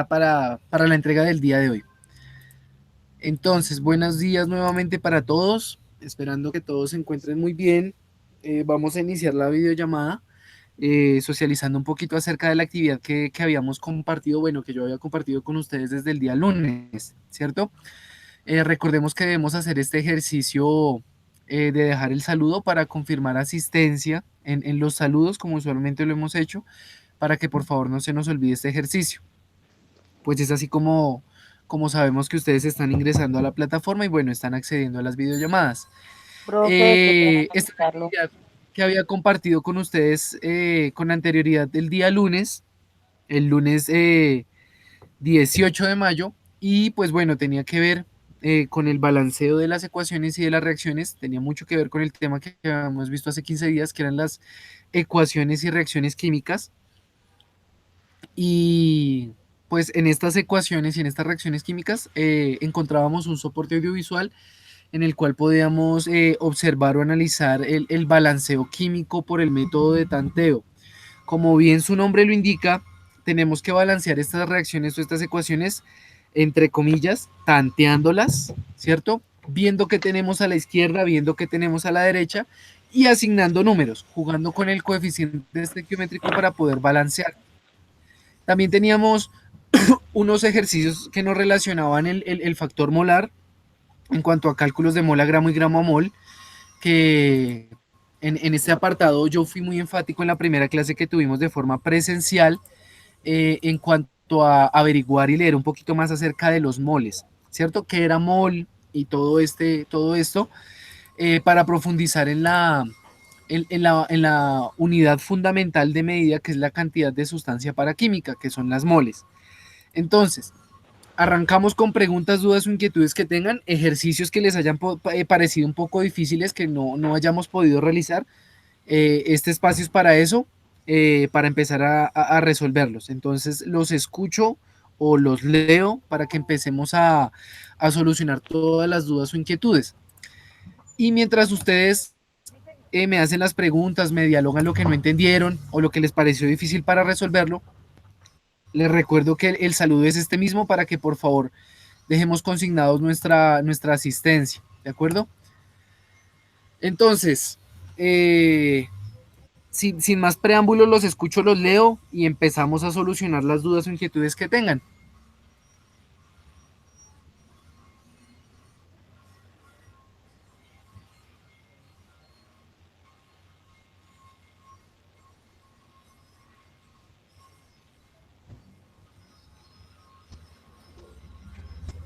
para la entrega del día de hoy. Entonces, buenos días nuevamente para todos, esperando que todos se encuentren muy bien. Vamos a iniciar la videollamada, socializando un poquito acerca de la actividad que habíamos compartido, bueno, que yo había compartido con ustedes desde el día lunes, ¿cierto? Recordemos que debemos hacer este ejercicio de dejar el saludo para confirmar asistencia en los saludos, como usualmente lo hemos hecho, para que por favor no se nos olvide este ejercicio. Pues es así como sabemos que ustedes están ingresando a la plataforma y bueno, están accediendo a las videollamadas. Profe, qué pena Esta molestarlo. actividad que había compartido con ustedes con anterioridad del día lunes, el lunes 18 de mayo, y pues bueno, tenía que ver con el balanceo de las ecuaciones y de las reacciones, tenía mucho que ver con el tema que habíamos visto hace 15 días, que eran las ecuaciones y reacciones químicas. Y pues en estas ecuaciones y en estas reacciones químicas encontrábamos un soporte audiovisual en el cual podíamos observar o analizar el balanceo químico por el método de tanteo. Como bien su nombre lo indica, tenemos que balancear estas reacciones o estas ecuaciones, entre comillas, tanteándolas, ¿cierto? Viendo qué tenemos a la izquierda, viendo qué tenemos a la derecha y asignando números, jugando con el coeficiente estequiométrico para poder balancear. También teníamos unos ejercicios que nos relacionaban el factor molar en cuanto a cálculos de mol a gramo y gramo a mol, que en este apartado yo fui muy enfático en la primera clase que tuvimos de forma presencial en cuanto a averiguar y leer un poquito más acerca de los moles, ¿cierto? ¿Qué era mol y todo esto? Para profundizar en la unidad fundamental de medida que es la cantidad de sustancia paraquímica, que son las moles. Entonces, arrancamos con preguntas, dudas o inquietudes que tengan, ejercicios que les hayan parecido un poco difíciles que no hayamos podido realizar. Este espacio es para eso, para empezar a resolverlos. Entonces, los escucho o los leo para que empecemos a solucionar todas las dudas o inquietudes. Y mientras ustedes me hacen las preguntas, me dialogan lo que no entendieron o lo que les pareció difícil para resolverlo, les recuerdo que el saludo es este mismo para que por favor dejemos consignados nuestra asistencia, ¿de acuerdo? Entonces, sin más preámbulos, los escucho, los leo y empezamos a solucionar las dudas o inquietudes que tengan.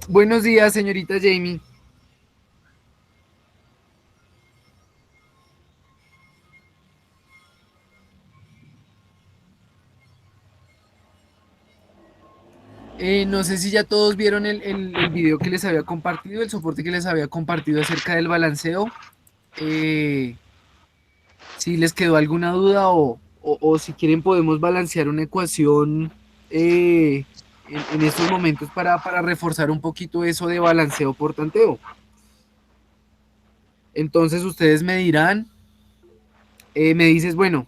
Buenos días, señorita Jamie. No sé si ya todos vieron el video que les había compartido, el soporte que les había compartido acerca del balanceo. Eh, si les quedó alguna duda o si quieren podemos balancear una ecuación en estos momentos para reforzar un poquito eso de balanceo por tanteo. Entonces ustedes me dirán, me dices, bueno,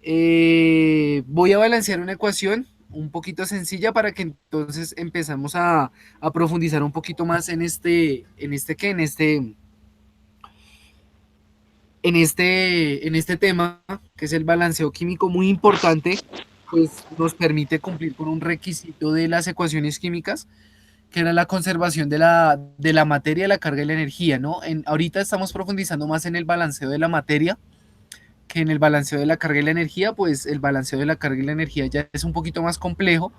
voy a balancear una ecuación un poquito sencilla para que entonces empezamos a profundizar un poquito más en este tema, que es el balanceo químico muy importante, pues nos permite cumplir con un requisito de las ecuaciones químicas, que era la conservación de la materia, la carga y la energía, ¿no? Ahorita estamos profundizando más en el balanceo de la materia que en el balanceo de la carga y la energía, pues el balanceo de la carga y la energía ya es un poquito más complejo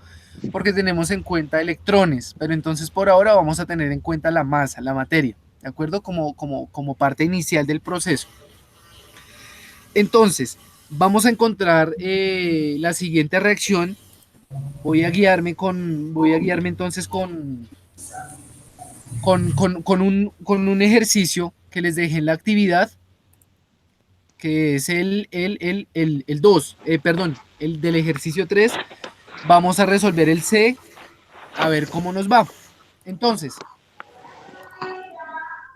porque tenemos en cuenta electrones, pero entonces por ahora vamos a tener en cuenta la masa, la materia, ¿de acuerdo? Como parte inicial del proceso. Entonces, vamos a encontrar la siguiente reacción. Voy a guiarme entonces con un ejercicio que les dejé en la actividad, que es el 2, perdón, el del ejercicio 3. Vamos a resolver el C, a ver cómo nos va. Entonces,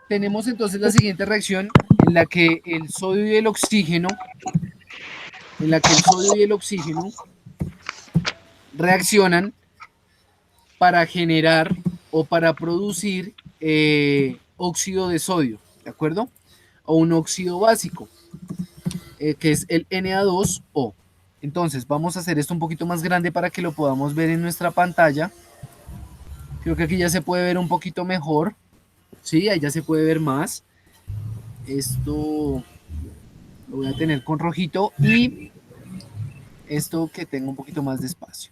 tenemos entonces la siguiente reacción en la que el sodio y el oxígeno, en la que el sodio y el oxígeno reaccionan para generar o para producir óxido de sodio, ¿de acuerdo? O un óxido básico, que es el Na2O. Entonces, vamos a hacer esto un poquito más grande para que lo podamos ver en nuestra pantalla. Creo que aquí ya se puede ver un poquito mejor. Sí, ahí ya se puede ver más. Esto lo voy a tener con rojito y esto que tengo un poquito más de espacio.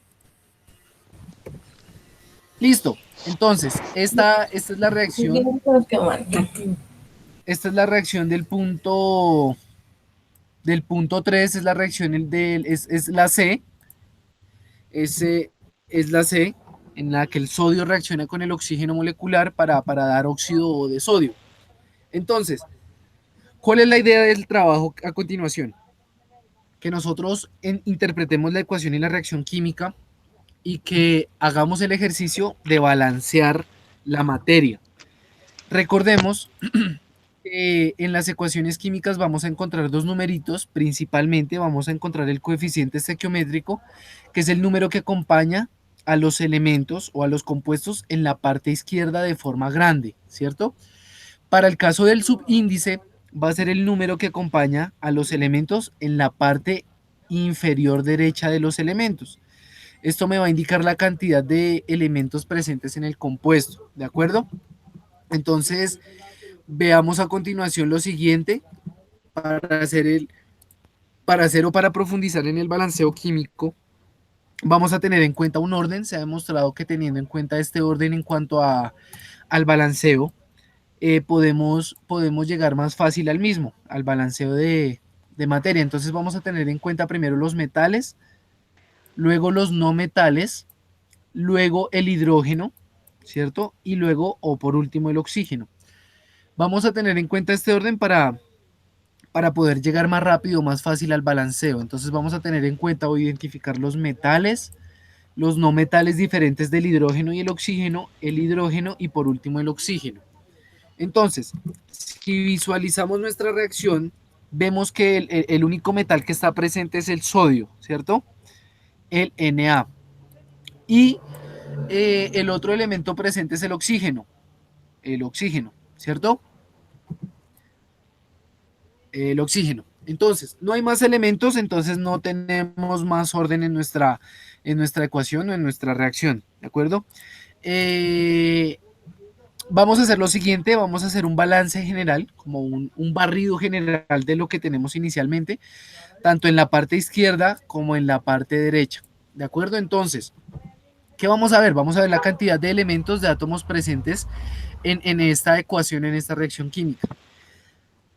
Listo. Entonces, esta es la reacción. Esta es la reacción del punto 3, es la reacción es la C. Ese es la C, en la que el sodio reacciona con el oxígeno molecular para dar óxido de sodio. Entonces, ¿cuál es la idea del trabajo a continuación? Que nosotros interpretemos la ecuación y la reacción química y que hagamos el ejercicio de balancear la materia. Recordemos que en las ecuaciones químicas vamos a encontrar dos numeritos, principalmente vamos a encontrar el coeficiente estequiométrico, que es el número que acompaña a los elementos o a los compuestos en la parte izquierda de forma grande, ¿cierto? Para el caso del subíndice, va a ser el número que acompaña a los elementos en la parte inferior derecha de los elementos. Esto me va a indicar la cantidad de elementos presentes en el compuesto, ¿de acuerdo? Entonces, veamos a continuación lo siguiente para hacer o para profundizar en el balanceo químico. Vamos a tener en cuenta un orden. Se ha demostrado que teniendo en cuenta este orden en cuanto al balanceo, podemos llegar más fácil al mismo, al balanceo de materia. Entonces vamos a tener en cuenta primero los metales, luego los no metales, luego el hidrógeno, ¿cierto? Y luego, o por último, el oxígeno. Vamos a tener en cuenta este orden para poder llegar más rápido, más fácil al balanceo. Entonces vamos a tener en cuenta o identificar los metales, los no metales diferentes del hidrógeno y el hidrógeno y por último el oxígeno. Entonces, si visualizamos nuestra reacción, vemos que el único metal que está presente es el sodio, ¿cierto? El Na. Y el otro elemento presente es el oxígeno, ¿cierto? El oxígeno. Entonces, no hay más elementos, entonces no tenemos más orden en nuestra ecuación o en nuestra reacción, ¿de acuerdo? Vamos a hacer lo siguiente, vamos a hacer un balance general, como un barrido general de lo que tenemos inicialmente, tanto en la parte izquierda como en la parte derecha, ¿de acuerdo? Entonces, ¿qué vamos a ver? Vamos a ver la cantidad de elementos de átomos presentes en esta ecuación, en esta reacción química.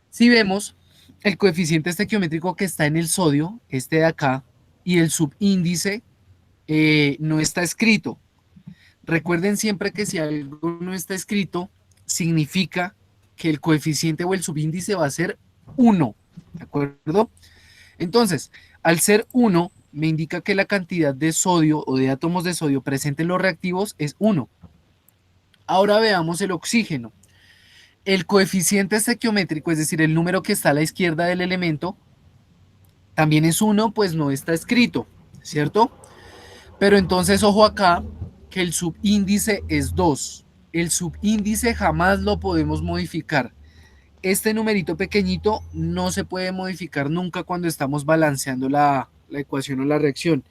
Si vemos el coeficiente estequiométrico que está en el sodio, este de acá, y el subíndice no está escrito. Recuerden siempre que si algo no está escrito, significa que el coeficiente o el subíndice va a ser 1, ¿de acuerdo? Entonces, al ser 1, me indica que la cantidad de sodio o de átomos de sodio presente en los reactivos es 1. Ahora veamos el oxígeno. El coeficiente estequiométrico, es decir, el número que está a la izquierda del elemento, también es 1, pues no está escrito, ¿cierto? Pero entonces, ojo acá, que el subíndice es 2. El subíndice jamás lo podemos modificar. Este numerito pequeñito no se puede modificar nunca cuando estamos balanceando la ecuación o la reacción.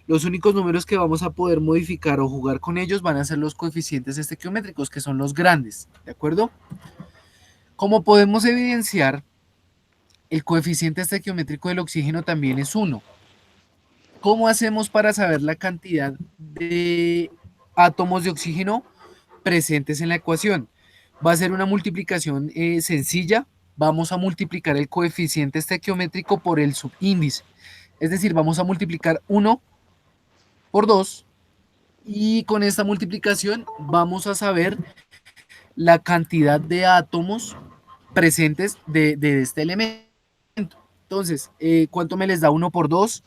Los únicos números que vamos a poder modificar o jugar con ellos van a ser los coeficientes estequiométricos, que son los grandes, ¿de acuerdo? Como podemos evidenciar, el coeficiente estequiométrico del oxígeno también es 1. ¿Cómo hacemos para saber la cantidad de átomos de oxígeno presentes en la ecuación? Va a ser una multiplicación sencilla. Vamos a multiplicar el coeficiente estequiométrico por el subíndice. Es decir, vamos a multiplicar 1 por 2 y con esta multiplicación vamos a saber la cantidad de átomos presentes de este elemento. Entonces, ¿cuánto me les da 1 por 2?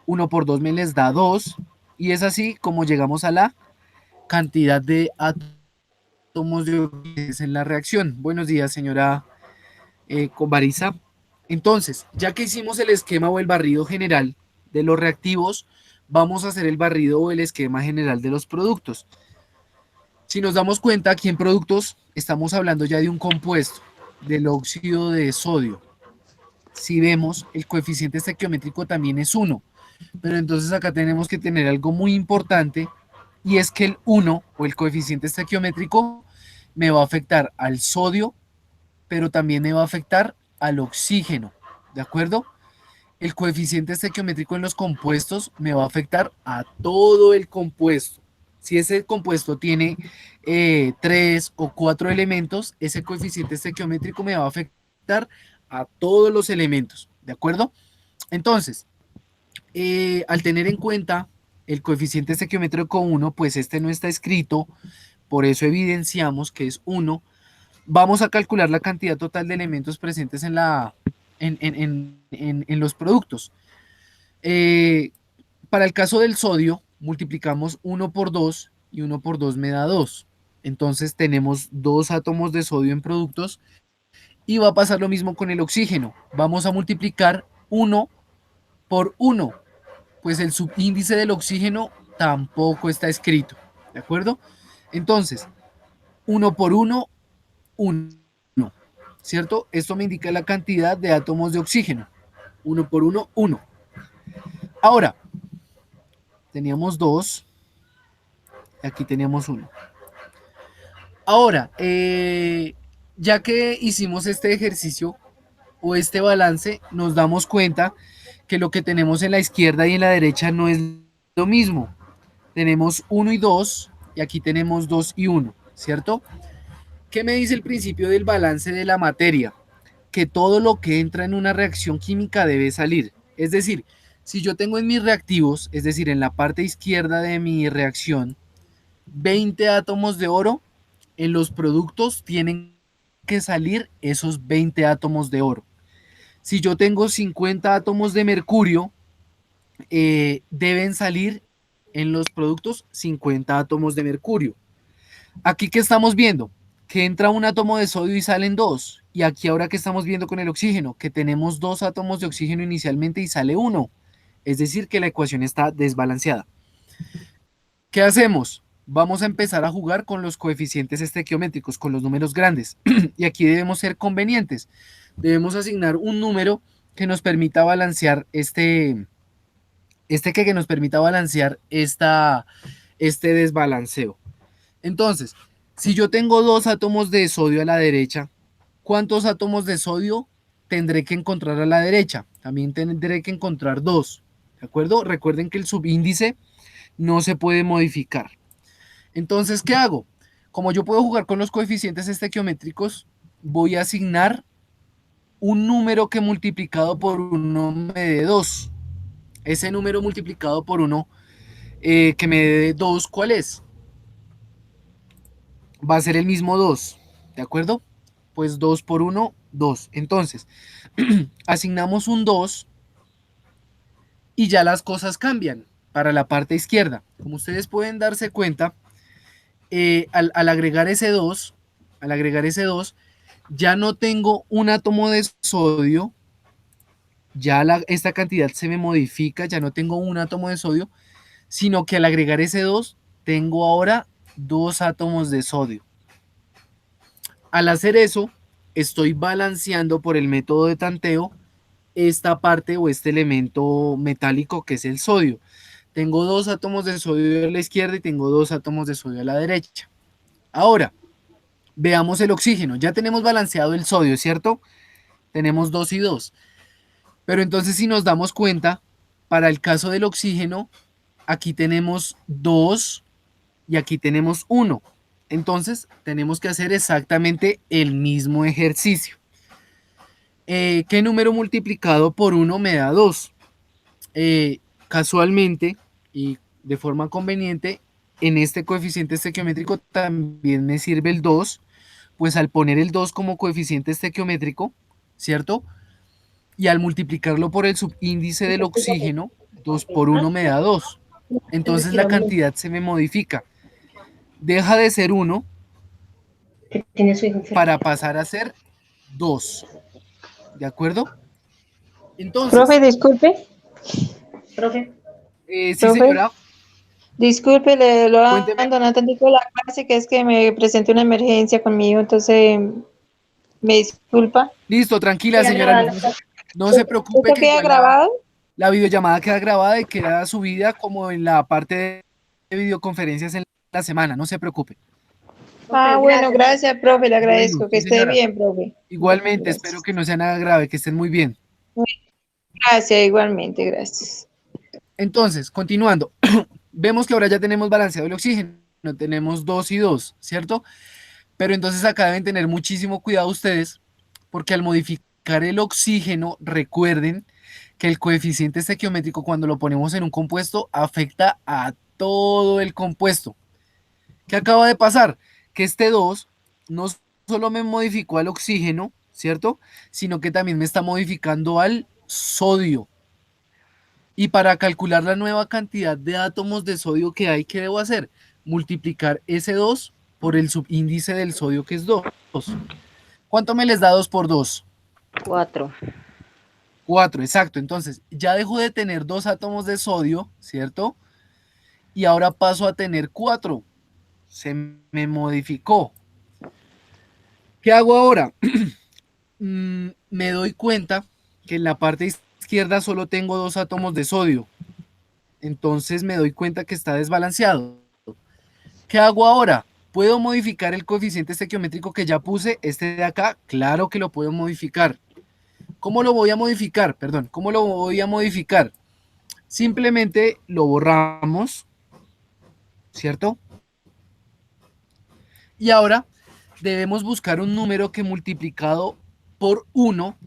1 por 2 me les da 2 y es así como llegamos a la cantidad de átomos de oxígeno en la reacción. Buenos días, señora Convarisa. Entonces, ya que hicimos el esquema o el barrido general de los reactivos, vamos a hacer el barrido o el esquema general de los productos. Si nos damos cuenta, aquí en productos estamos hablando ya de un compuesto, del óxido de sodio. Si vemos, el coeficiente estequiométrico también es 1, pero entonces acá tenemos que tener algo muy importante y es que el 1 o el coeficiente estequiométrico me va a afectar al sodio, pero también me va a afectar al oxígeno, ¿de acuerdo? El coeficiente estequiométrico en los compuestos me va a afectar a todo el compuesto. Si ese compuesto tiene 3 o 4 elementos, ese coeficiente estequiométrico me va a afectar a todos los elementos, ¿de acuerdo? Entonces, al tener en cuenta el coeficiente estequiométrico 1, pues este no está escrito, por eso evidenciamos que es 1. Vamos a calcular la cantidad total de elementos presentes en los productos. Eh, para el caso del sodio, multiplicamos 1 por 2 y 1 por 2 me da 2. Entonces tenemos 2 átomos de sodio en productos y va a pasar lo mismo con el oxígeno. Vamos a multiplicar 1 por 1, pues el subíndice del oxígeno tampoco está escrito. ¿De acuerdo? Entonces, 1 por 1, 1. ¿Cierto? Esto me indica la cantidad de átomos de oxígeno. 1 por 1, 1. Ahora, teníamos 2, aquí teníamos 1. Ahora, ya que hicimos este ejercicio o este balance, nos damos cuenta que lo que tenemos en la izquierda y en la derecha no es lo mismo. Tenemos 1 y 2 y aquí tenemos 2 y 1, ¿cierto? ¿Qué me dice el principio del balance de la materia? Que todo lo que entra en una reacción química debe salir. Es decir, si yo tengo en mis reactivos, es decir, en la parte izquierda de mi reacción, 20 átomos de oro, en los productos tienen que salir esos 20 átomos de oro. Si yo tengo 50 átomos de mercurio, deben salir en los productos 50 átomos de mercurio. Aquí que estamos viendo que entra un átomo de sodio y salen dos. Y aquí ahora que estamos viendo con el oxígeno, que tenemos 2 átomos de oxígeno inicialmente y sale uno. Es decir, que la ecuación está desbalanceada. ¿Qué hacemos? Vamos a empezar a jugar con los coeficientes estequiométricos, con los números grandes. Y aquí debemos ser convenientes. Debemos asignar un número que nos permita balancear que nos permita balancear este desbalanceo. Entonces, si yo tengo 2 átomos de sodio a la derecha, ¿cuántos átomos de sodio tendré que encontrar a la derecha? También tendré que encontrar 2, ¿de acuerdo? Recuerden que el subíndice no se puede modificar. Entonces, ¿qué hago? Como yo puedo jugar con los coeficientes estequiométricos, voy a asignar un número que multiplicado por 1 me dé 2. Ese número multiplicado por 1 que me dé 2, ¿cuál es? Va a ser el mismo 2, ¿de acuerdo? Pues 2 por 1, 2. Entonces, asignamos un 2 y ya las cosas cambian para la parte izquierda. Como ustedes pueden darse cuenta, al agregar ese 2, ya no tengo un átomo de sodio, ya esta cantidad se me modifica, ya no tengo un átomo de sodio, sino que al agregar ese 2, tengo ahora 2 átomos de sodio. Al hacer eso, estoy balanceando por el método de tanteo esta parte o este elemento metálico que es el sodio. Tengo 2 átomos de sodio a la izquierda y tengo 2 átomos de sodio a la derecha. Ahora, veamos el oxígeno. Ya tenemos balanceado el sodio, ¿cierto? Tenemos 2 y 2. Pero entonces si nos damos cuenta, para el caso del oxígeno, aquí tenemos 2 y aquí tenemos 1. Entonces tenemos que hacer exactamente el mismo ejercicio. ¿Qué número multiplicado por 1 me da 2? Casualmente y de forma conveniente, en este coeficiente estequiométrico también me sirve el 2, pues al poner el 2 como coeficiente estequiométrico, ¿cierto? Y al multiplicarlo por el subíndice del oxígeno, 2 por 1 me da 2. Entonces la cantidad se me modifica. Deja de ser 1 para pasar a ser 2. ¿De acuerdo? Profe, Entonces, disculpe. Profe. Sí, Profe, señora, disculpe, le lo cuénteme. abandoné tantico la clase, que es que me presenté una emergencia conmigo, entonces me disculpa. Listo, tranquila, Dígame, señora, no se preocupe ¿esto que queda igual grabado? la videollamada queda grabada y queda subida como en la parte de videoconferencias en la semana, no se preocupe. Ah, bueno, gracias, profe, le Bueno, agradezco. Que sí, esté señora. bien, profe. Igualmente, espero Gracias. que no sea nada grave, que estén muy bien. Gracias, igualmente, gracias. Entonces, continuando, vemos que ahora ya tenemos balanceado el oxígeno, tenemos 2 y 2, ¿cierto? Pero entonces acá deben tener muchísimo cuidado ustedes, porque al modificar el oxígeno, recuerden que el coeficiente estequiométrico cuando lo ponemos en un compuesto afecta a todo el compuesto. ¿Qué acaba de pasar? Que este 2 no solo me modificó al oxígeno, ¿cierto? Sino que también me está modificando al sodio. Y para calcular la nueva cantidad de átomos de sodio que hay, ¿qué debo hacer? Multiplicar ese 2 por el subíndice del sodio que es 2. ¿Cuánto me les da 2 por 2? 4. 4, exacto. Entonces, ya dejo de tener 2 átomos de sodio, ¿cierto? Y ahora paso a tener 4. Se me modificó. ¿Qué hago ahora? Me doy cuenta que en la parte izquierda solo tengo 2 átomos de sodio. Entonces me doy cuenta que está desbalanceado. ¿Qué hago ahora? ¿Puedo modificar el coeficiente estequiométrico que ya puse? Este de acá, claro que lo puedo modificar. ¿Cómo lo voy a modificar? Perdón, ¿cómo lo voy a modificar? Simplemente lo borramos, ¿cierto? Y ahora debemos buscar un número que multiplicado por 1,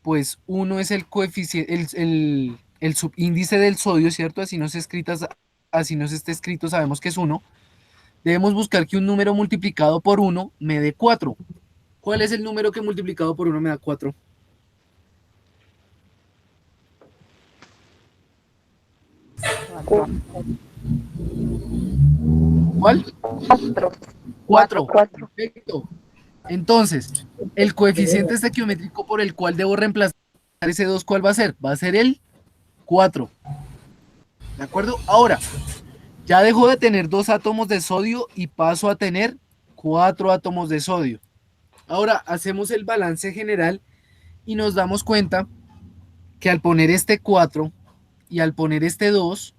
pues 1 es el coeficiente, el subíndice del sodio, ¿cierto? Así no se esté escrito, sabemos que es 1. Debemos buscar que un número multiplicado por 1 me dé 4. ¿Cuál es el número que multiplicado por 1 me da 4? ¿Cuál? 4. 4. Perfecto. Entonces, el coeficiente estequiométrico por el cual debo reemplazar ese 2, ¿cuál va a ser? Va a ser el 4. ¿De acuerdo? Ahora, ya dejo de tener 2 átomos de sodio y paso a tener 4 átomos de sodio. Ahora, hacemos el balance general y nos damos cuenta que al poner este 4 y al poner este 2,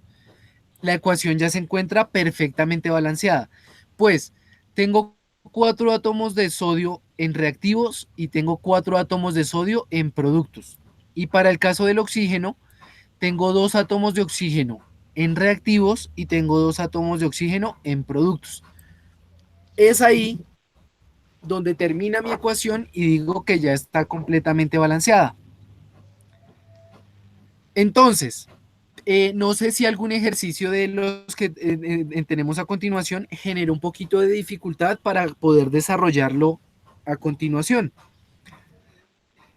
la ecuación ya se encuentra perfectamente balanceada. Pues tengo 4 átomos de sodio en reactivos y tengo 4 átomos de sodio en productos. Y para el caso del oxígeno, tengo 2 átomos de oxígeno en reactivos y tengo 2 átomos de oxígeno en productos. Es ahí donde termina mi ecuación y digo que ya está completamente balanceada. Entonces, no sé si algún ejercicio de los que tenemos a continuación genera un poquito de dificultad para poder desarrollarlo a continuación.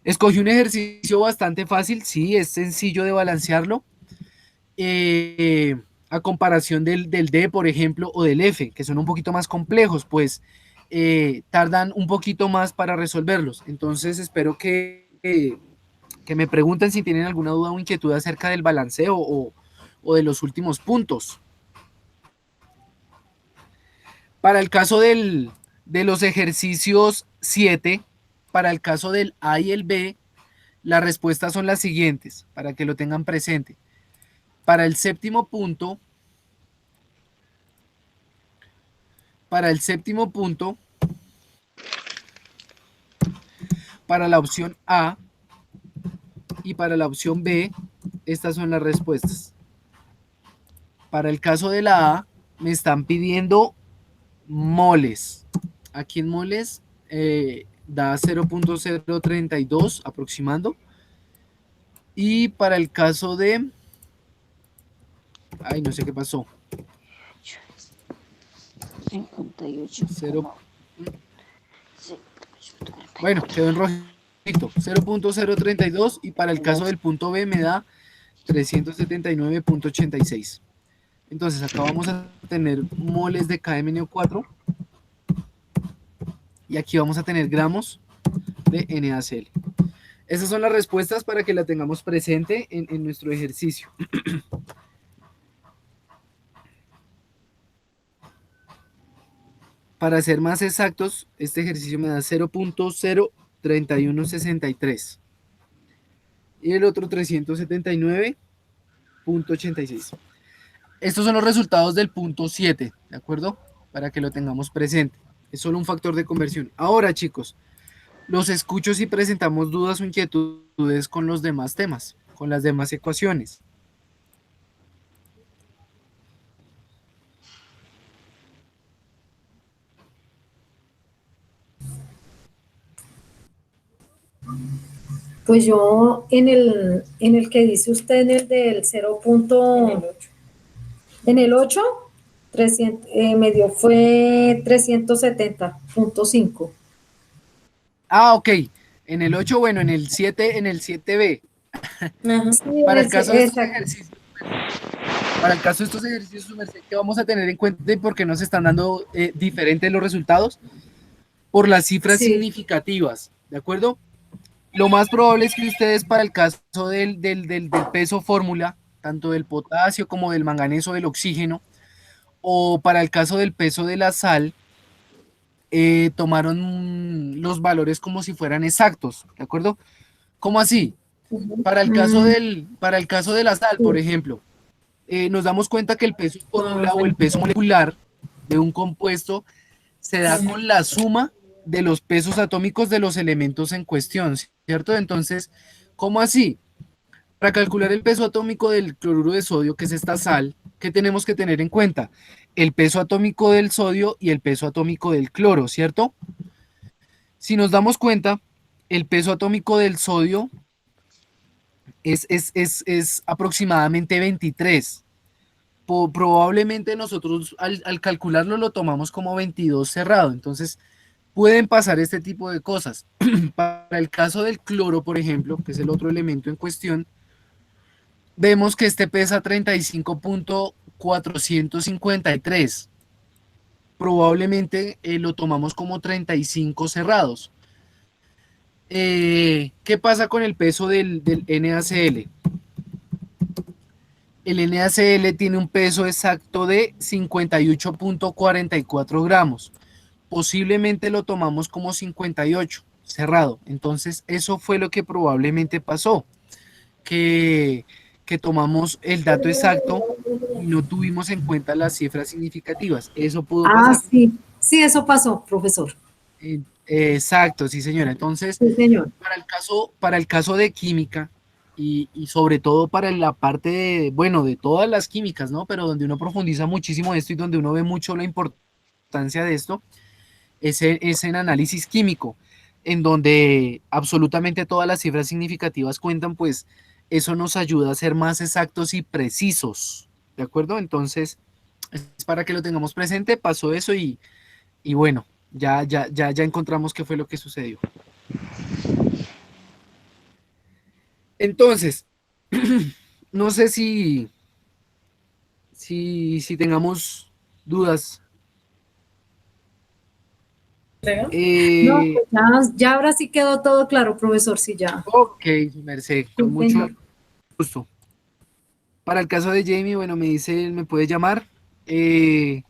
Escogí un ejercicio bastante fácil, sí, es sencillo de balancearlo, a comparación del D, por ejemplo, o del F, que son un poquito más complejos, pues tardan un poquito más para resolverlos. Entonces, espero que me pregunten si tienen alguna duda o inquietud acerca del balanceo o de los últimos puntos. Para el caso de los ejercicios 7, para el caso del A y el B, las respuestas son las siguientes, para que lo tengan presente. Para el séptimo punto, para el séptimo punto, para la opción A y para la opción B, estas son las respuestas. Para el caso de la A, me están pidiendo moles. Aquí en moles da 0.032 aproximando. Y para el caso de... Ay, no sé qué pasó. 58. 0, bueno, quedó en rojito. 0.032 y para el caso del punto B me da 379.86. Entonces acá vamos a tener moles de KMNO4 y aquí vamos a tener gramos de NaCl. Esas son las respuestas para que la tengamos presente en nuestro ejercicio. Para ser más exactos, este ejercicio me da 0.03163 y el otro 379.86. Estos son los resultados del punto 7, ¿de acuerdo? Para que lo tengamos presente. Es solo un factor de conversión. Ahora, chicos, los escucho si presentamos dudas o inquietudes con los demás temas, con las demás ecuaciones. Pues yo en el que dice usted, en el del 0. En el 8, 300, me dio fue 370.5. Ah, ok. En el 8, bueno, en el 7, en el 7B. Ajá, sí, Para el caso de estos exacto. ejercicios, para el caso de estos ejercicios, su merced, ¿qué vamos a tener en cuenta y por qué nos están dando diferentes los resultados? Por las cifras Sí. significativas, ¿de acuerdo? Lo más probable es que ustedes para el caso del peso fórmula, tanto del potasio como del manganeso, del oxígeno, o para el caso del peso de la sal, tomaron los valores como si fueran exactos, ¿de acuerdo? ¿Cómo así? Ujú. Para el caso de la sal, por Sí. ejemplo, nos damos cuenta que el peso Ah, fórmula o el peso molecular de un compuesto se da con la suma de los pesos atómicos de los elementos en cuestión, ¿cierto? Entonces, ¿cómo así? Para calcular el peso atómico del cloruro de sodio, que es esta sal, ¿qué tenemos que tener en cuenta? El peso atómico del sodio y el peso atómico del cloro, ¿cierto? Si nos damos cuenta, el peso atómico del sodio es aproximadamente 23. Probablemente nosotros al calcularlo lo tomamos como 22 cerrado. Entonces, pueden pasar este tipo de cosas. Para el caso del cloro, por ejemplo, que es el otro elemento en cuestión, vemos que este pesa 35.453. Probablemente lo tomamos como 35 cerrados. ¿Qué pasa con el peso del NaCl? El NaCl tiene un peso exacto de 58.44 gramos. Posiblemente lo tomamos como 58, cerrado. Entonces, eso fue lo que probablemente pasó, que, que tomamos el dato exacto y no tuvimos en cuenta las cifras significativas. Eso pudo Ah, pasar. sí. Sí, eso pasó, profesor. Exacto, sí, señora. Entonces, Sí, señor. para el caso de química y sobre todo para la parte de, bueno, de todas las químicas, ¿no? Pero donde uno profundiza muchísimo esto y donde uno ve mucho la importancia de esto, es en análisis químico, en donde absolutamente todas las cifras significativas cuentan, pues eso nos ayuda a ser más exactos y precisos, ¿de acuerdo? Entonces, es para que lo tengamos presente, pasó eso y bueno, ya encontramos qué fue lo que sucedió. Entonces, no sé si tengamos dudas. No, Eh, pues ya ahora sí quedó todo claro, profesor, sí, ya. ok, Merced, con Sí, mucho señor. gusto. Para el caso de Jamie, bueno, me dice, me puede llamar. Eh,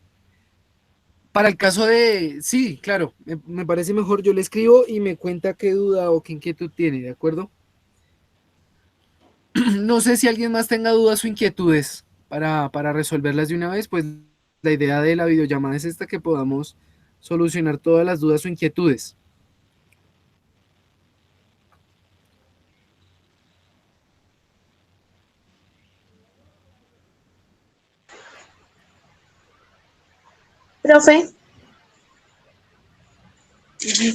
para el caso de, sí, claro, me parece mejor, yo le escribo y me cuenta qué duda o qué inquietud tiene, ¿de acuerdo? No sé si alguien más tenga dudas o inquietudes para resolverlas de una vez, pues la idea de la videollamada es esta, que podamos solucionar todas las dudas o inquietudes. Profe,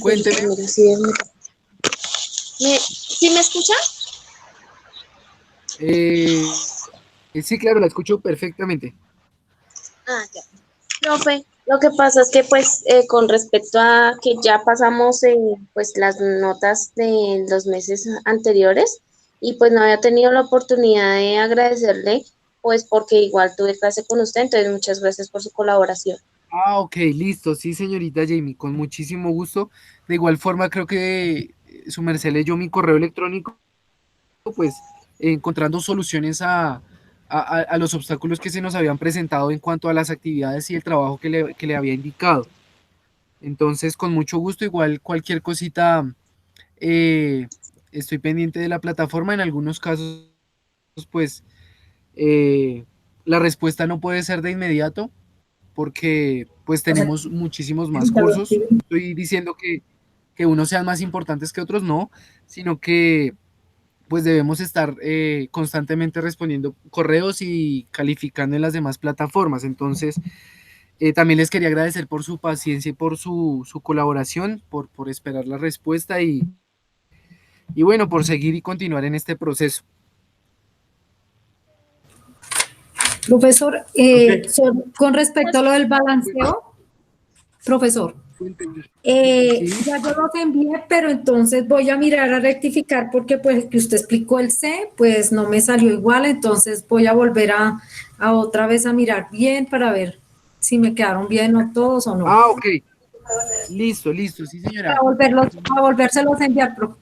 Cuénteme. ¿Sí me escucha? Eh, sí, claro, la escucho perfectamente. Ah, ya. Profe, lo que pasa es que pues con respecto a que ya pasamos pues las notas de los meses anteriores y pues no había tenido la oportunidad de agradecerle pues porque igual tuve clase con usted, entonces muchas gracias por su colaboración. Ah, ok, listo, sí, señorita Jamie, con muchísimo gusto. De igual forma, creo que su merced leyó mi correo electrónico, pues encontrando soluciones a los obstáculos que se nos habían presentado en cuanto a las actividades y el trabajo que le había indicado. Entonces, con mucho gusto, igual cualquier cosita, estoy pendiente de la plataforma. En algunos casos, pues, eh, la respuesta no puede ser de inmediato porque pues O sea, tenemos muchísimos más cursos. No estoy diciendo que unos sean más importantes que otros, no, sino que pues debemos estar constantemente respondiendo correos y calificando en las demás plataformas. Entonces, también les quería agradecer por su paciencia y por su colaboración, por esperar la respuesta y bueno, por seguir y continuar en este proceso. profesor, Ok. con respecto a lo del balanceo, profesor, Sí, ya yo los envié, pero entonces voy a mirar a rectificar porque pues el que usted explicó el C, pues no me salió igual, entonces voy a volver a otra vez a mirar bien para ver si me quedaron bien o todos o no. ah, ok, listo, listo, sí señora. Para volvérselos a enviar, profe.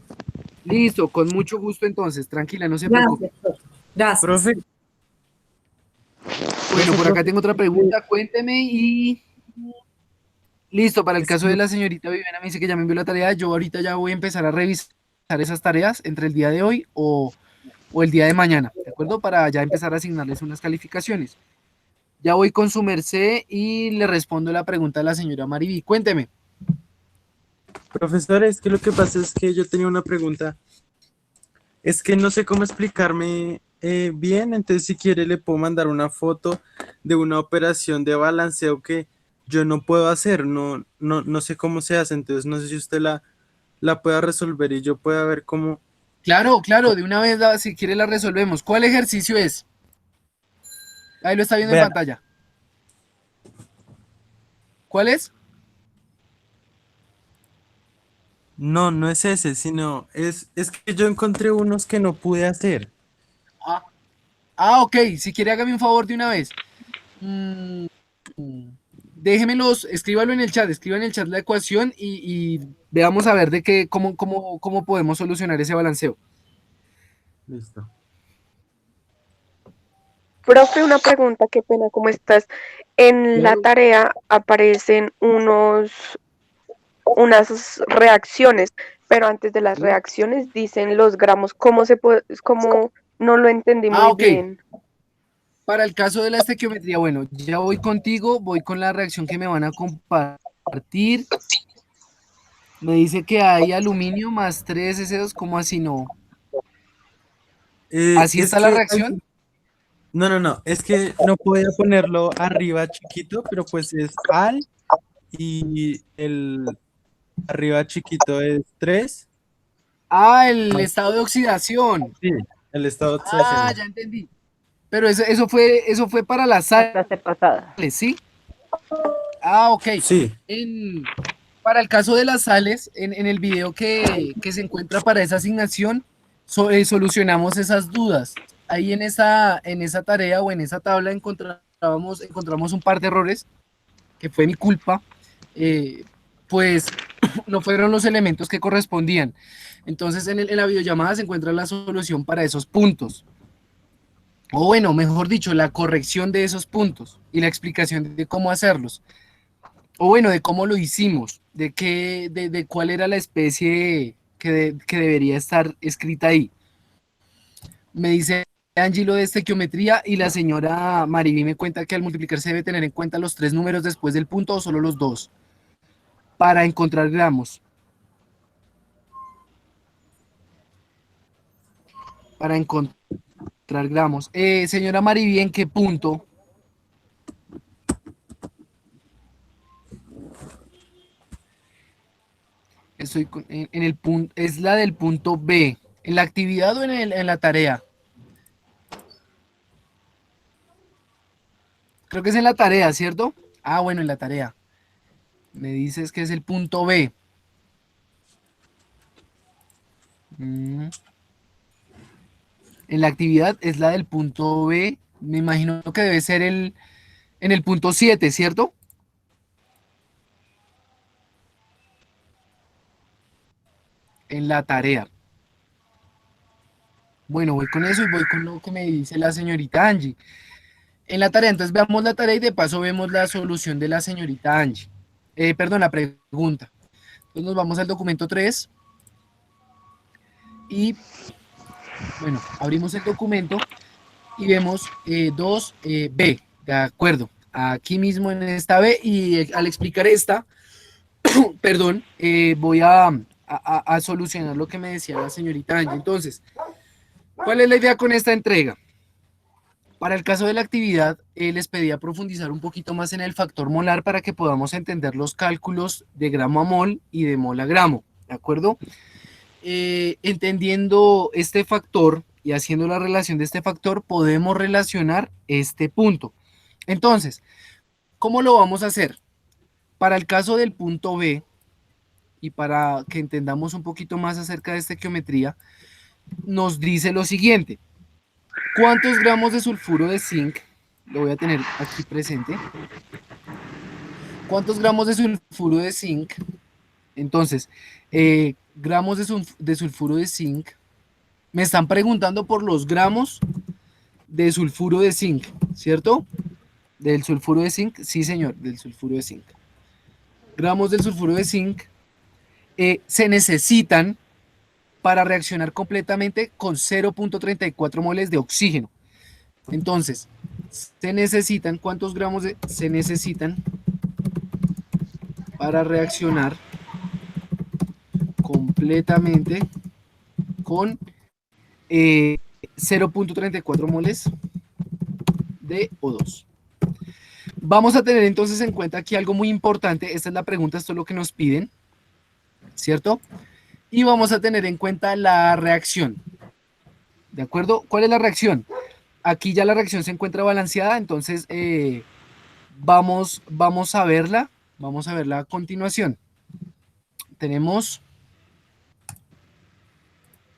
Listo, con mucho gusto entonces, tranquila, no se preocupe. Gracias, profe. Gracias. Profe, Bueno, por acá profe, tengo otra pregunta, cuénteme y listo, para el es caso que de la señorita Viviana me dice que ya me envió la tarea, yo ahorita ya voy a empezar a revisar esas tareas entre el día de hoy o el día de mañana, ¿de acuerdo? Para ya empezar a asignarles unas calificaciones. Ya voy con su merced y le respondo la pregunta a la señora Mariví. Cuénteme. profesor, es que lo que pasa es que yo tenía una pregunta. Es que no sé cómo explicarme bien, entonces si quiere le puedo mandar una foto de una operación de balanceo que yo no puedo hacer, no sé cómo se hace, entonces no sé si usted la pueda resolver y yo pueda ver cómo. Claro, claro, de una vez, si quiere la resolvemos. ¿Cuál ejercicio es? Ahí lo está viendo en Vea, pantalla. ¿Cuál es? no es ese, sino es que yo encontré unos que no pude hacer. Ah, ok, si quiere hágame un favor de una vez. Mm, déjemelos, escriba en el chat la ecuación y veamos a ver de qué, cómo podemos solucionar ese balanceo. Listo. Profe, una pregunta, qué pena, ¿cómo estás? En la Claro. tarea aparecen unas reacciones, pero antes de las Sí. reacciones dicen los gramos. ¿Cómo se puede, cómo no lo entendí Ah, muy ok. bien? Para el caso de la estequiometría, bueno, ya voy contigo, voy con la reacción que me van a compartir. Me dice que hay aluminio más 3 S2, ¿cómo así no? ¿Así Es está la que, reacción? no, es que no podía ponerlo arriba chiquito, pero pues es al y el arriba chiquito es 3. Ah, el estado de oxidación. Sí, el estado de Ah, oxidación. ya entendí. Pero eso fue para las La sales, clase pasada. ¿sí? Ah, ok. Sí, En- para el caso de las sales, en el video que se encuentra para esa asignación, solucionamos esas dudas. Ahí en esa tarea o en esa tabla encontramos un par de errores, que fue mi culpa, pues no fueron los elementos que correspondían. Entonces en la videollamada se encuentra la solución para esos puntos. O bueno, mejor dicho, la corrección de esos puntos y la explicación de cómo hacerlos. O bueno, de cómo lo hicimos, de cuál era la especie que debería estar escrita ahí. Me dice Angie lo de estequiometría y la señora Mariví me cuenta que al multiplicar se debe tener en cuenta los 3 números después del punto o solo los 2 para encontrar gramos. Para encontrar gramos. Señora Mariví, ¿en qué punto? Estoy en el punto, es la del punto B. ¿En la actividad o en la tarea? Creo que es en la tarea, ¿cierto? Ah, bueno, en la tarea. Me dices que es el punto B. Mm, En la actividad es la del punto B. Me imagino que debe ser en el punto 7, ¿cierto? En la tarea. Bueno, voy con eso y voy con lo que me dice la señorita Angie. En la tarea, entonces veamos la tarea y de paso vemos la solución de la señorita Angie. Perdón, la pregunta. Entonces nos vamos al documento 3 y, bueno, abrimos el documento y vemos 2B, de acuerdo, aquí mismo en esta B, y al explicar esta, perdón, voy a solucionar lo que me decía la señorita Angie. Entonces, ¿cuál es la idea con esta entrega? Para el caso de la actividad, les pedía profundizar un poquito más en el factor molar para que podamos entender los cálculos de gramo a mol y de mol a gramo, ¿de acuerdo? Entendiendo este factor y haciendo la relación de este factor, podemos relacionar este punto. Entonces, ¿cómo lo vamos a hacer? Para el caso del punto B, y para que entendamos un poquito más acerca de esta estequiometría, nos dice lo siguiente. ¿Cuántos gramos de sulfuro de zinc? Lo voy a tener aquí presente. ¿Cuántos gramos de sulfuro de zinc? Entonces, gramos de sulfuro de zinc. Me están preguntando por los gramos de sulfuro de zinc, ¿cierto? ¿Del sulfuro de zinc? Sí, señor, del sulfuro de zinc. Gramos del sulfuro de zinc se necesitan para reaccionar completamente con 0.34 moles de oxígeno. Entonces, se necesitan, ¿cuántos gramos se necesitan para reaccionar completamente con 0.34 moles de O2? Vamos a tener entonces en cuenta aquí algo muy importante. Esta es la pregunta, esto es lo que nos piden, ¿cierto? Y vamos a tener en cuenta la reacción. ¿De acuerdo? ¿Cuál es la reacción? Aquí ya la reacción se encuentra balanceada, entonces vamos a verla. Vamos a verla a continuación. Tenemos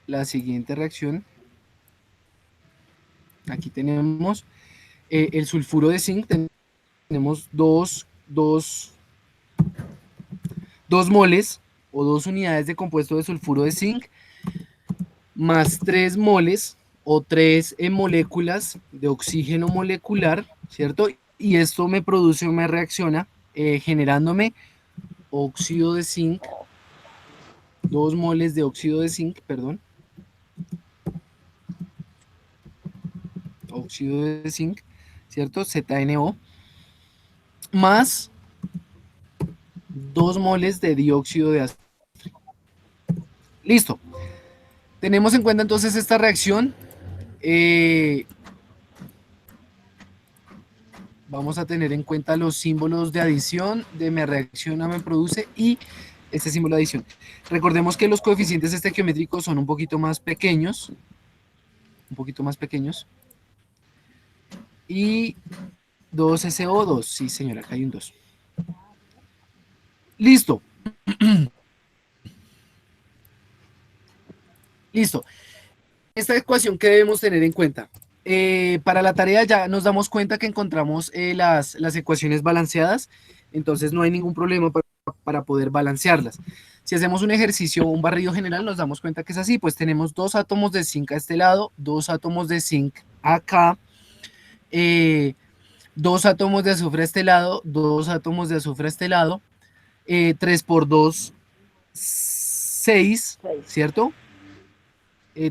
la siguiente reacción. Aquí tenemos el sulfuro de zinc. Tenemos dos moles o 2 unidades de compuesto de sulfuro de zinc más 3 moles o 3 moléculas de oxígeno molecular, ¿cierto? Y esto me produce o me reacciona generándome óxido de zinc, 2 moles de óxido de zinc, perdón, óxido de zinc, ¿cierto? ZNO, más 2 moles de dióxido de azufre. Listo. Tenemos en cuenta entonces esta reacción. Vamos a tener en cuenta los símbolos de adición, de me reacciona, me produce y este símbolo de adición. Recordemos que los coeficientes estequiométricos son un poquito más pequeños. Y 2SO2, sí señora, acá hay un 2. Listo. Listo. Esta ecuación que debemos tener en cuenta. Para la tarea ya nos damos cuenta que encontramos las ecuaciones balanceadas, entonces no hay ningún problema para poder balancearlas. Si hacemos un ejercicio, un barrido general, nos damos cuenta que es así, pues tenemos 2 átomos de zinc a este lado, 2 átomos de zinc acá, 2 átomos de azufre a este lado, 2 átomos de azufre a este lado, 3 por 2, 6, ¿cierto?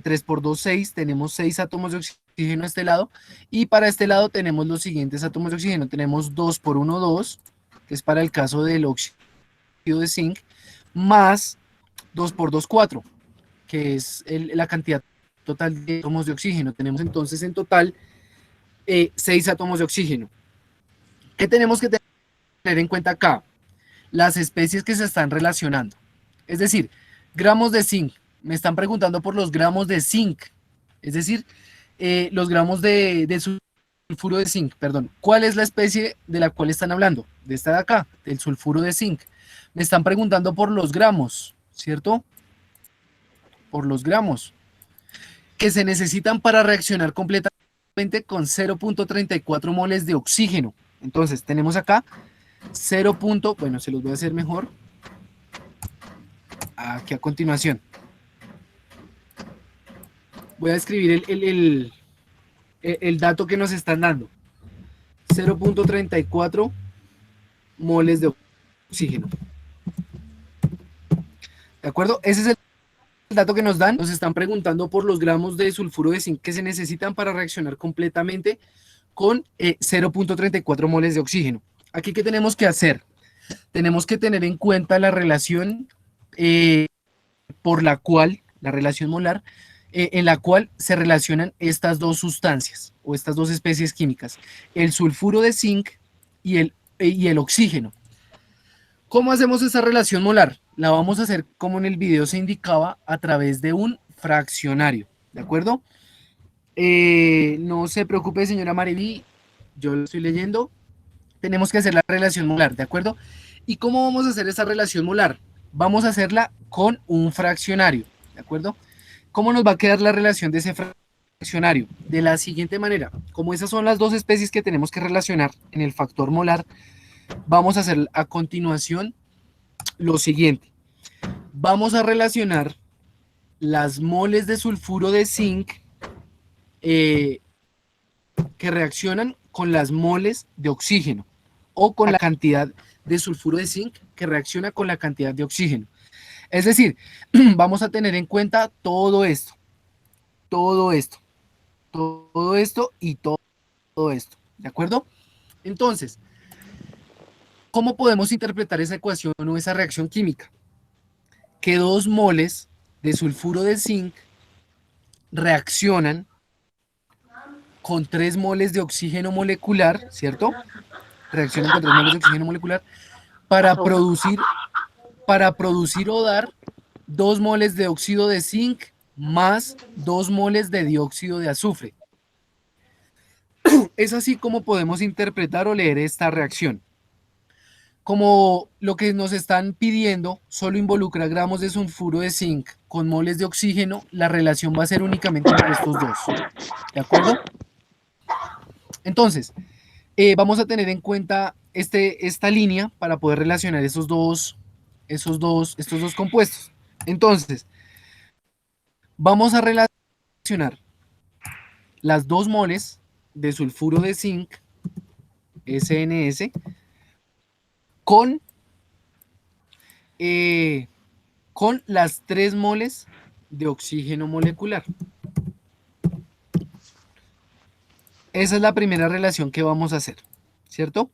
3 por 2, 6, tenemos 6 átomos de oxígeno a este lado, y para este lado tenemos los siguientes átomos de oxígeno, tenemos 2 por 1, 2, que es para el caso del óxido de zinc, más 2 por 2, 4, que es la cantidad total de átomos de oxígeno. Tenemos entonces en total 6 átomos de oxígeno. ¿Qué tenemos que tener en cuenta acá? Las especies que se están relacionando. Es decir, gramos de zinc. Me están preguntando por los gramos de zinc. Es decir, los gramos de sulfuro de zinc, perdón. ¿Cuál es la especie de la cual están hablando? De esta de acá, del sulfuro de zinc. Me están preguntando por los gramos, ¿cierto? Por los gramos que se necesitan para reaccionar completamente con 0.34 moles de oxígeno. Entonces, tenemos acá 0. Bueno, se los voy a hacer mejor aquí a continuación. Voy a escribir el dato que nos están dando. 0.34 moles de oxígeno. ¿De acuerdo? Ese es el dato que nos dan. Nos están preguntando por los gramos de sulfuro de zinc que se necesitan para reaccionar completamente con 0.34 moles de oxígeno. Aquí, ¿qué tenemos que hacer? Tenemos que tener en cuenta la relación por la cual, la relación molar, en la cual se relacionan estas dos sustancias o estas dos especies químicas, el sulfuro de zinc y el oxígeno. ¿Cómo hacemos esa relación molar? La vamos a hacer como en el video se indicaba, a través de un fraccionario, ¿de acuerdo? No se preocupe, señora Mariví, yo lo estoy leyendo. Tenemos que hacer la relación molar, ¿de acuerdo? ¿Y cómo vamos a hacer esa relación molar? Vamos a hacerla con un fraccionario, ¿de acuerdo? ¿Cómo nos va a quedar la relación de ese fraccionario? De la siguiente manera, como esas son las dos especies que tenemos que relacionar en el factor molar, vamos a hacer a continuación lo siguiente. Vamos a relacionar las moles de sulfuro de zinc que reaccionan con las moles de oxígeno o con la cantidad de sulfuro de zinc que reacciona con la cantidad de oxígeno. Es decir, vamos a tener en cuenta todo esto y todo esto, ¿de acuerdo? Entonces, ¿cómo podemos interpretar esa ecuación o esa reacción química? Que 2 moles de sulfuro de zinc reaccionan con 3 moles de oxígeno molecular, ¿cierto? Reaccionan con 3 moles de oxígeno molecular para producir o dar 2 moles de óxido de zinc más 2 moles de dióxido de azufre. Es así como podemos interpretar o leer esta reacción. Como lo que nos están pidiendo solo involucra gramos de sulfuro de zinc con moles de oxígeno, la relación va a ser únicamente entre estos dos. ¿De acuerdo? Entonces, vamos a tener en cuenta esta línea para poder relacionar estos dos compuestos. Entonces, vamos a relacionar las 2 moles de sulfuro de zinc, SNS, con las 3 moles de oxígeno molecular. Esa es la primera relación que vamos a hacer, ¿cierto?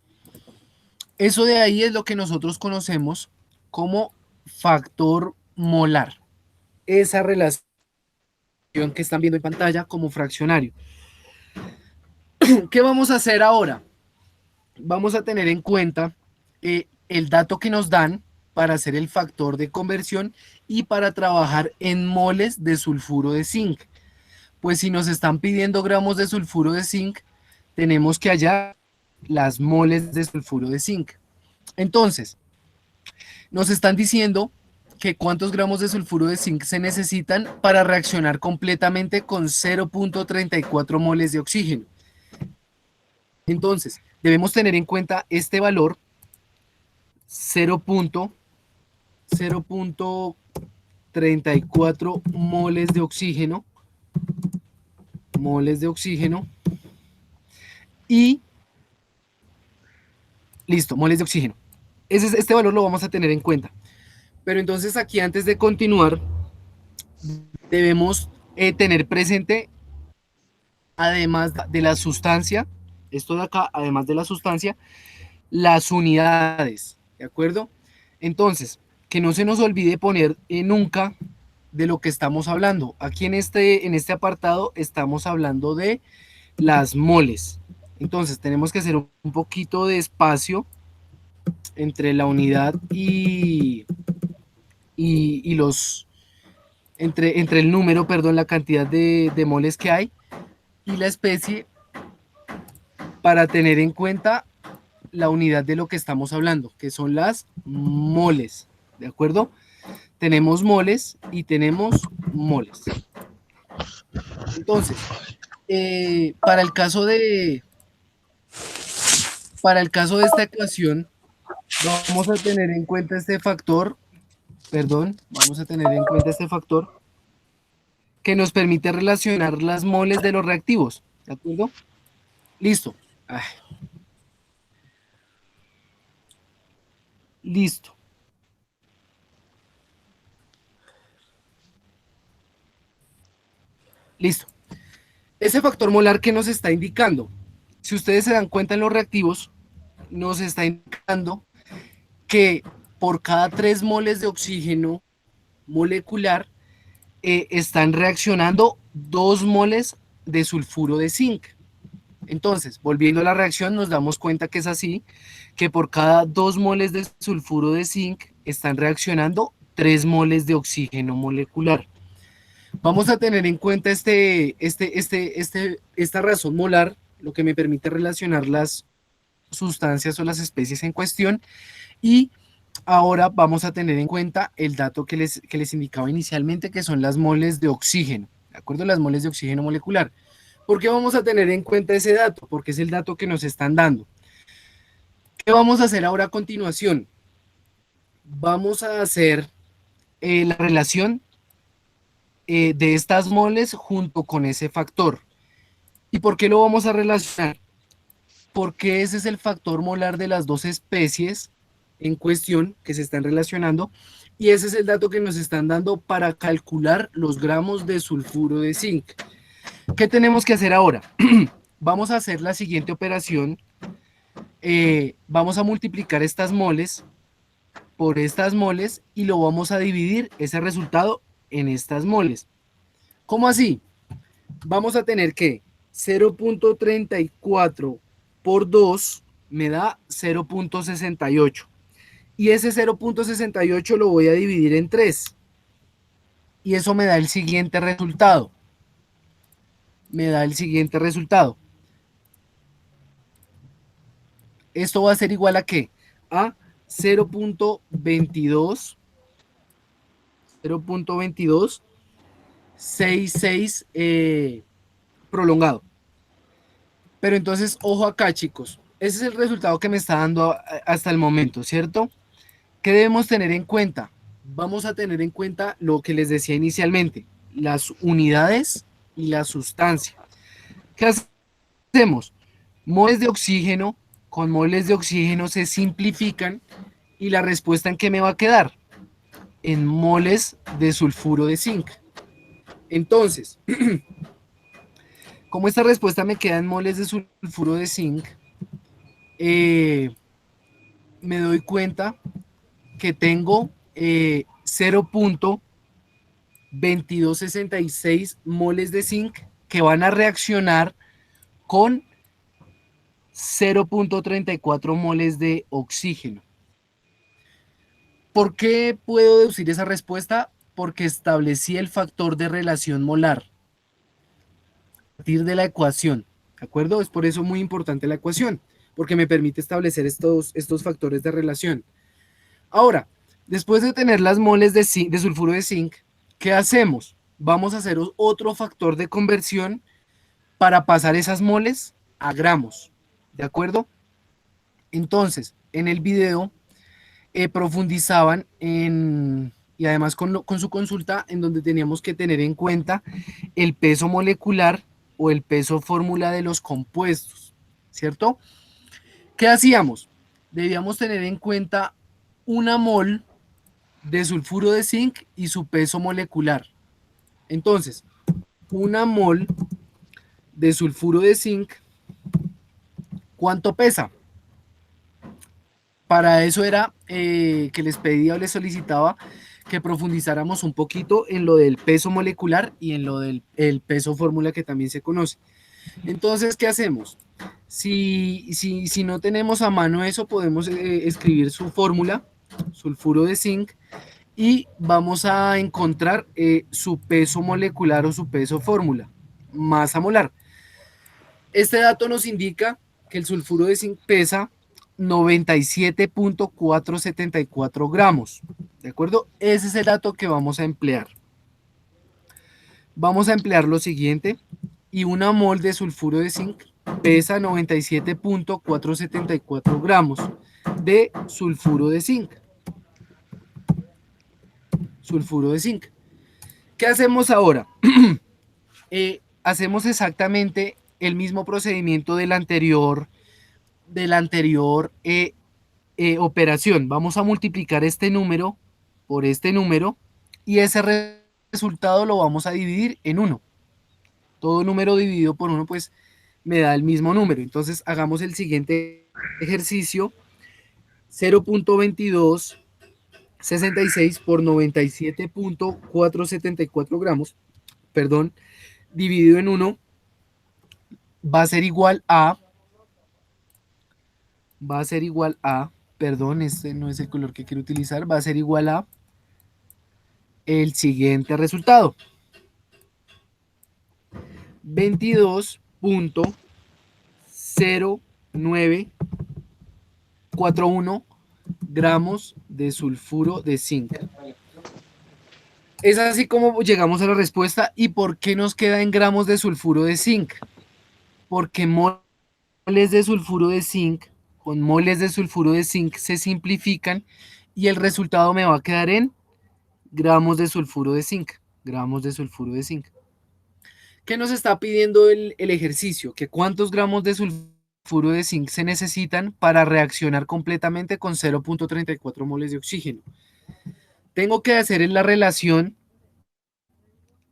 Eso de ahí es lo que nosotros conocemos como factor molar. Esa relación que están viendo en pantalla como fraccionario. ¿Qué vamos a hacer ahora? Vamos a tener en cuenta el dato que nos dan para hacer el factor de conversión y para trabajar en moles de sulfuro de zinc. Pues si nos están pidiendo gramos de sulfuro de zinc, tenemos que hallar las moles de sulfuro de zinc. Entonces, nos están diciendo que cuántos gramos de sulfuro de zinc se necesitan para reaccionar completamente con 0.34 moles de oxígeno. Entonces, debemos tener en cuenta este valor, 0.34 moles de oxígeno, y listo, moles de oxígeno. Este valor lo vamos a tener en cuenta. Pero entonces aquí, antes de continuar, debemos tener presente, además de la sustancia, esto de acá, además de la sustancia, las unidades, ¿de acuerdo? Entonces, que no se nos olvide poner nunca de lo que estamos hablando. Aquí en este apartado estamos hablando de las moles. Entonces, tenemos que hacer un poquito de espacio entre la unidad y los... Entre el número, perdón, la cantidad de moles que hay y la especie, para tener en cuenta la unidad de lo que estamos hablando, que son las moles, ¿de acuerdo? Tenemos moles y tenemos moles. Entonces, para el caso de esta ecuación, vamos a tener en cuenta este factor, que nos permite relacionar las moles de los reactivos, ¿de acuerdo? Listo. Listo. Listo. Ese factor molar que nos está indicando, si ustedes se dan cuenta en los reactivos, nos está indicando que por cada 3 moles de oxígeno molecular están reaccionando 2 moles de sulfuro de zinc. Entonces, volviendo a la reacción, nos damos cuenta que es así, que por cada 2 moles de sulfuro de zinc están reaccionando 3 moles de oxígeno molecular. Vamos a tener en cuenta esta razón molar, lo que me permite relacionar las sustancias o las especies en cuestión, y ahora vamos a tener en cuenta el dato que les indicaba inicialmente, que son las moles de oxígeno, ¿de acuerdo? Las moles de oxígeno molecular. ¿Por qué vamos a tener en cuenta ese dato? Porque es el dato que nos están dando. ¿Qué vamos a hacer ahora a continuación? Vamos a hacer la relación de estas moles junto con ese factor. ¿Y por qué lo vamos a relacionar? Porque ese es el factor molar de las dos especies en cuestión que se están relacionando, y ese es el dato que nos están dando para calcular los gramos de sulfuro de zinc. ¿Qué tenemos que hacer ahora? Vamos a hacer la siguiente operación. Vamos a multiplicar estas moles por estas moles y lo vamos a dividir ese resultado en estas moles. ¿Cómo así? Vamos a tener que 0.34 por 2 me da 0.68. Y ese 0.68 lo voy a dividir en 3. Y eso me da el siguiente resultado. Esto va a ser igual a ¿qué? A 0.2266 prolongado. Pero entonces, ojo acá, chicos. Ese es el resultado que me está dando hasta el momento, ¿cierto? ¿Qué debemos tener en cuenta? Vamos a tener en cuenta lo que les decía inicialmente, las unidades y la sustancia. ¿Qué hacemos? Moles de oxígeno con moles de oxígeno se simplifican y la respuesta ¿en qué me va a quedar? En moles de sulfuro de zinc. Entonces, como esta respuesta me queda en moles de sulfuro de zinc, me doy cuenta que tengo 0.2266 moles de zinc que van a reaccionar con 0.34 moles de oxígeno. ¿Por qué puedo deducir esa respuesta? Porque establecí el factor de relación molar a partir de la ecuación, ¿de acuerdo? Es por eso muy importante la ecuación, porque me permite establecer estos factores de relación. Ahora, después de tener las moles de sulfuro de zinc, ¿qué hacemos? Vamos a hacer otro factor de conversión para pasar esas moles a gramos, ¿de acuerdo? Entonces, en el video profundizaban y además con su consulta, en donde teníamos que tener en cuenta el peso molecular o el peso fórmula de los compuestos, ¿cierto? ¿Qué hacíamos? Debíamos tener en cuenta una mol de sulfuro de zinc y su peso molecular. Entonces, una mol de sulfuro de zinc, ¿cuánto pesa? Para eso era que les pedía o les solicitaba que profundizáramos un poquito en lo del peso molecular y en lo del peso fórmula que también se conoce. Entonces, ¿qué hacemos? Si no tenemos a mano eso, podemos escribir su fórmula, sulfuro de zinc, y vamos a encontrar su peso molecular o su peso fórmula, masa molar. Este dato nos indica que el sulfuro de zinc pesa 97.474 gramos, ¿de acuerdo? Ese es el dato que vamos a emplear. Vamos a emplear lo siguiente, y una mol de sulfuro de zinc pesa 97.474 gramos de sulfuro de zinc. ¿Qué hacemos ahora? Hacemos exactamente el mismo procedimiento del anterior operación. Vamos a multiplicar este número por este número y ese resultado lo vamos a dividir en 1. Todo número dividido por 1 pues me da el mismo número. Entonces hagamos el siguiente ejercicio. 0.2266 por 97.474 gramos, perdón, dividido en 1 va a ser igual a, perdón, este no es el color que quiero utilizar, va a ser igual a el siguiente resultado. 22.0941 gramos de sulfuro de zinc. Es así como llegamos a la respuesta. ¿Y por qué nos queda en gramos de sulfuro de zinc? Porque moles de sulfuro de zinc con moles de sulfuro de zinc se simplifican y el resultado me va a quedar en gramos de sulfuro de zinc. Gramos de sulfuro de zinc. ¿Qué nos está pidiendo el ejercicio? Que cuántos gramos de sulfuro de zinc se necesitan para reaccionar completamente con 0.34 moles de oxígeno. Tengo que hacer la relación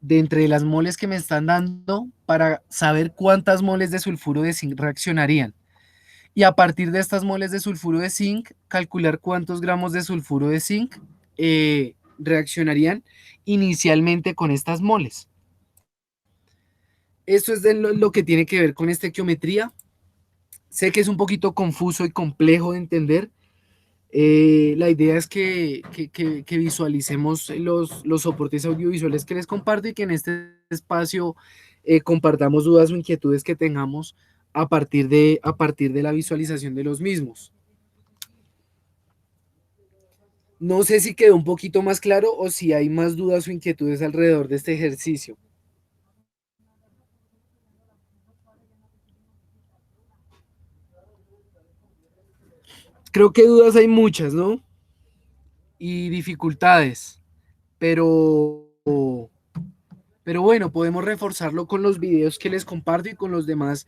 de entre las moles que me están dando para saber cuántas moles de sulfuro de zinc reaccionarían. Y a partir de estas moles de sulfuro de zinc, calcular cuántos gramos de sulfuro de zinc reaccionarían inicialmente con estas moles. Esto es de lo que tiene que ver con estequiometría. Sé que es un poquito confuso y complejo de entender. La idea es que visualicemos los soportes audiovisuales que les comparto y que en este espacio compartamos dudas o inquietudes que tengamos a partir de la visualización de los mismos. No sé si quedó un poquito más claro o si hay más dudas o inquietudes alrededor de este ejercicio. Creo que dudas hay muchas, ¿no? Y dificultades, pero bueno, podemos reforzarlo con los videos que les comparto y con los demás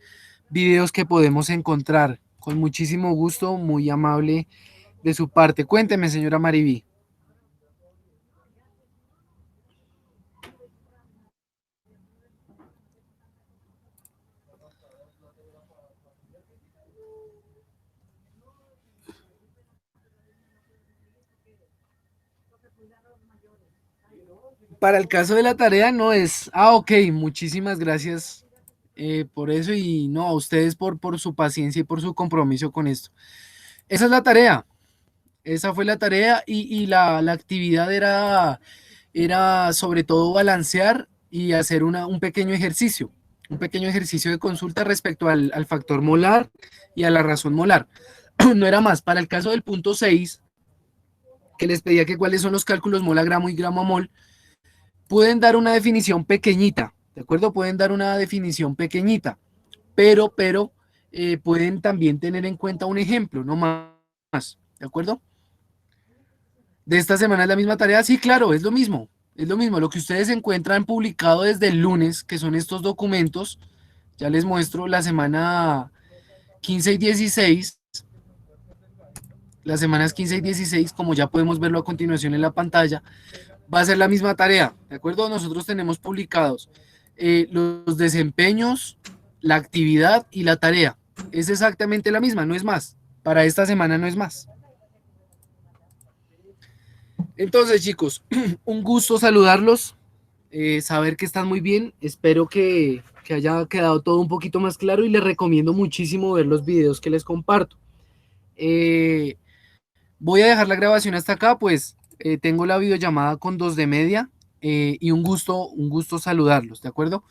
videos que podemos encontrar. Con muchísimo gusto, muy amable de su parte. Cuénteme, señora Mariví. Para el caso de la tarea no es... ok, muchísimas gracias por eso y no, a ustedes por su paciencia y por su compromiso con esto. Esa es la tarea. Esa fue la tarea y la actividad era sobre todo balancear y hacer un pequeño ejercicio de consulta respecto al factor molar y a la razón molar. No era más. Para el caso del punto 6, que les pedía que cuáles son los cálculos mol a gramo y gramo a mol, pueden dar una definición pequeñita, ¿de acuerdo? Pueden dar una definición pequeñita, pero pueden también tener en cuenta un ejemplo, no más, ¿de acuerdo? De esta semana es la misma tarea, sí, claro, es lo mismo, lo que ustedes encuentran publicado desde el lunes, que son estos documentos, ya les muestro la semana 15 y 16, las semanas 15 y 16, como ya podemos verlo a continuación en la pantalla, va a ser la misma tarea, ¿de acuerdo? Nosotros tenemos publicados los desempeños, la actividad y la tarea. Es exactamente la misma, no es más. Para esta semana no es más. Entonces, chicos, un gusto saludarlos, saber que están muy bien. Espero que haya quedado todo un poquito más claro y les recomiendo muchísimo ver los videos que les comparto. Voy a dejar la grabación hasta acá, pues tengo la videollamada con 2 de media y un gusto saludarlos, ¿de acuerdo?